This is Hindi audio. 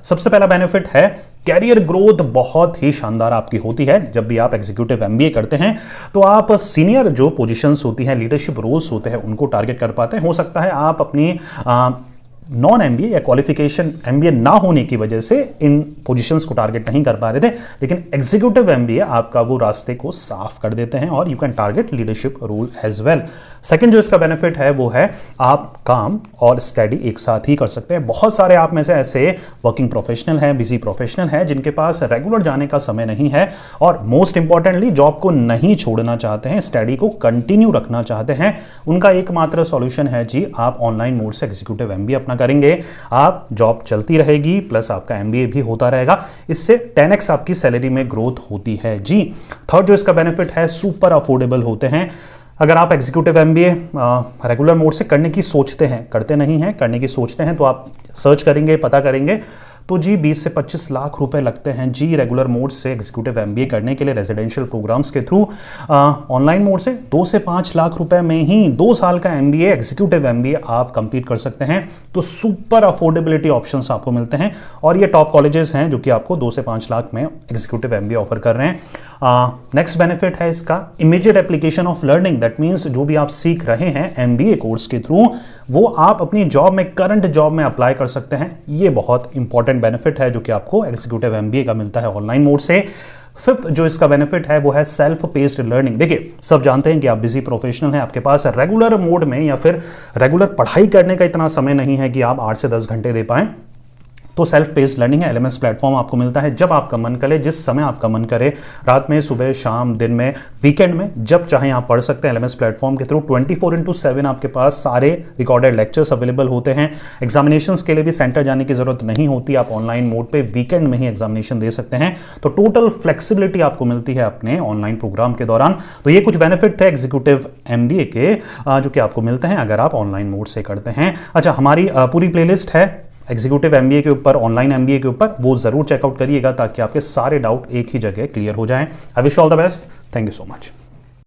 सबसे पहला बेनिफिट है कैरियर ग्रोथ बहुत ही शानदार आपकी होती है। जब भी आप एग्जीक्यूटिव एमबीए करते हैं तो आप सीनियर जो पोजीशंस होती हैं, लीडरशिप रोल्स होते हैं, उनको टारगेट कर पाते हैं। हो सकता है आप अपनी नॉन एमबीए या क्वालिफिकेशन एमबीए ना होने की वजह से इन पोजीशंस को टारगेट नहीं कर पा रहे थे, लेकिन एग्जीक्यूटिव एमबीए आपका वो रास्ते को साफ कर देते हैं और you can target leadership role as well. Second जो इसका बेनिफिट है वो है आप काम और स्टडी एक साथ ही कर सकते हैं। बहुत सारे आप में से ऐसे वर्किंग प्रोफेशनल हैं, बिजी प्रोफेशनल हैं, जिनके पास रेगुलर जाने का समय नहीं है और मोस्ट इंपॉर्टेंटली जॉब को नहीं छोड़ना चाहते हैं, स्टडी को कंटिन्यू रखना चाहते हैं। उनका एकमात्र सॉल्यूशन है जी, आप ऑनलाइन मोड से एग्जीक्यूटिव एमबीए अपना करेंगे, आप जॉब चलती रहेगी प्लस आपका एमबीए भी होता रहेगा। इससे 10x आपकी सैलरी में ग्रोथ होती है जी। थर्ड जो इसका बेनिफिट है, सुपर अफोर्डेबल होते हैं। अगर आप एग्जीक्यूटिव एमबीए रेगुलर मोड से करने की सोचते हैं, करते नहीं हैं, करने की सोचते हैं, तो आप सर्च करेंगे, पता करेंगे तो जी 20 से 25 लाख रुपए लगते हैं जी रेगुलर मोड से एग्जीक्यूटिव एमबीए करने के लिए रेजिडेंशियल प्रोग्राम्स के थ्रू। ऑनलाइन मोड से 2 से 5 लाख रुपए में ही 2 साल का एमबीए, एग्जीक्यूटिव एमबीए आप कंप्लीट कर सकते हैं। तो सुपर अफोर्डेबिलिटी ऑप्शंस आपको मिलते हैं और ये टॉप कॉलेजेस हैं जो कि आपको 2 से 5 लाख में एग्जीक्यूटिव एमबीए ऑफर कर रहे हैं। नेक्स्ट बेनिफिट है इसका immediate application of learning. That means जो भी आप सीख रहे हैं एमबीए कोर्स के थ्रू, वो आप अपनी जॉब में, करंट जॉब में अप्लाई कर सकते हैं। ये बहुत इंपॉर्टेंट बेनिफिट है जो कि आपको एग्जीक्यूटिव एमबीए का मिलता है ऑनलाइन मोड से। फिफ्थ जो इसका बेनिफिट है वो है सेल्फ पेस्ड लर्निंग। देखिए, सब जानते हैं कि आप बिजी प्रोफेशनल हैं, आपके पास रेगुलर मोड में या फिर रेगुलर पढ़ाई करने का इतना समय नहीं है कि आप 8 से 10 घंटे दे पाएं। तो सेल्फ पेस्ड लर्निंग है, एलएमएस प्लेटफॉर्म आपको मिलता है जब आपका मन करे, जिस समय आपका मन करे, रात में, सुबह, शाम, दिन में, वीकेंड में, जब चाहें आप पढ़ सकते हैं। एलएमएस प्लेटफॉर्म के थ्रू 24/7 आपके पास सारे रिकॉर्डेड लेक्चर्स अवेलेबल होते हैं। एग्जामिनेशंस के लिए भी सेंटर जाने की जरूरत नहीं होती, आप ऑनलाइन मोड पे वीकेंड में ही एग्जामिनेशन दे सकते हैं। तो टोटल फ्लेक्सिबिलिटी आपको मिलती है अपने ऑनलाइन प्रोग्राम के दौरान। तो ये कुछ बेनिफिट थे एग्जीक्यूटिव एमबीए के जो कि आपको मिलते हैं अगर आप ऑनलाइन मोड से करते हैं। अच्छा, हमारी पूरी प्लेलिस्ट है एग्जीक्यूटिव एमबीए के ऊपर, ऑनलाइन एमबीए के ऊपर, वो जरूर चेकआउट करिएगा ताकि आपके सारे डाउट एक ही जगह क्लियर हो जाएं। I wish all the best. Thank you so much.